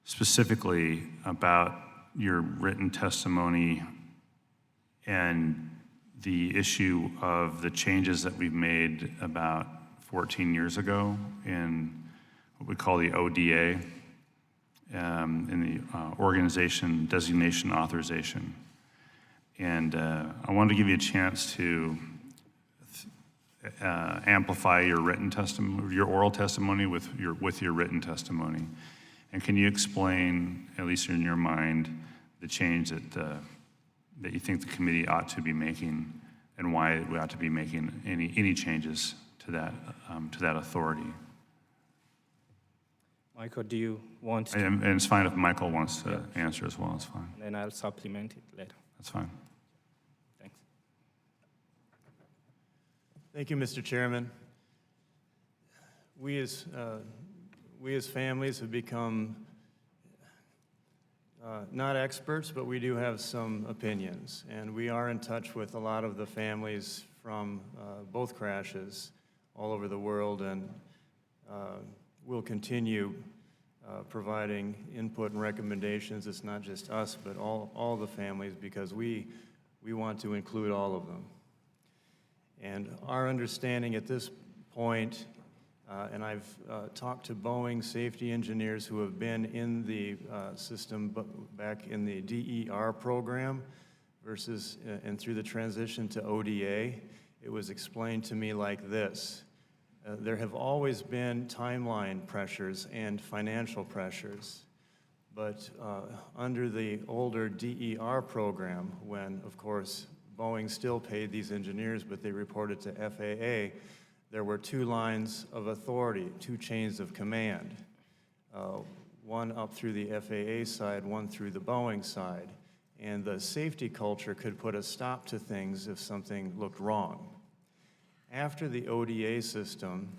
specifically about your written testimony and the issue of the changes that we've made about 14 years ago in what we call the ODA, in the Organization Designation Authorization. And I wanted to give you a chance to amplify your written testimony, your oral testimony with your written testimony. And can you explain, at least in your mind, the change that you think the committee ought to be making, and why we ought to be making any changes to that authority? Michael, do you want to? And it's fine if Michael wants to answer as well. It's fine. And then I'll supplement it later. That's fine. Thanks. Thank you, Mr. Chairman. We as families have become not experts, but we do have some opinions. And we are in touch with a lot of the families from both crashes all over the world, and we'll continue providing input and recommendations. It's not just us, but all the families, because we want to include all of them. And our understanding at this point, and I've talked to Boeing safety engineers who have been in the system back in the DER program versus and through the transition to ODA, it was explained to me like this. There have always been timeline pressures and financial pressures, but under the older DER program, when, of course, Boeing still paid these engineers, but they reported to FAA, there were two lines of authority, two chains of command, one up through the FAA side, one through the Boeing side, and the safety culture could put a stop to things if something looked wrong. After the ODA system,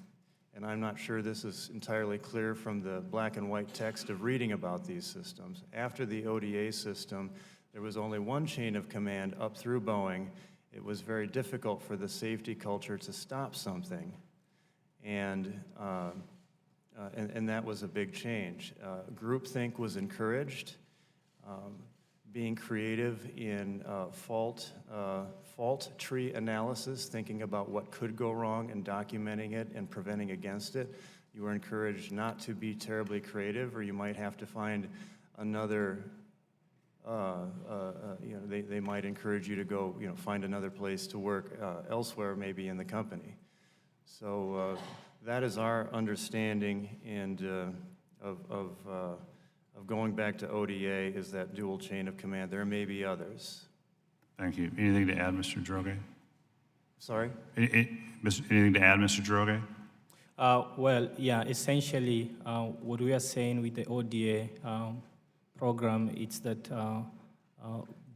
and I'm not sure this is entirely clear from the black and white text of reading about these systems, after the ODA system, there was only one chain of command up through Boeing. It was very difficult for the safety culture to stop something, and that was a big change. Groupthink was encouraged. Being creative in fault tree analysis, thinking about what could go wrong and documenting it and preventing against it. You were encouraged not to be terribly creative, or you might have to find another, they might encourage you to go, find another place to work elsewhere, maybe in the company. So that is our understanding and of going back to ODA, is that dual chain of command. There may be others. Thank you. Anything to add, Mr. Droege? Sorry? Anything to add, Mr. Droege? Well, yeah, essentially what we are saying with the ODA program is that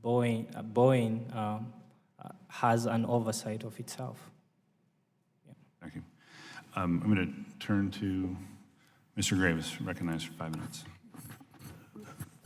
Boeing has an oversight of itself. Yeah. Thank you. I'm going to turn to Mr. Graves, recognized for 5 minutes.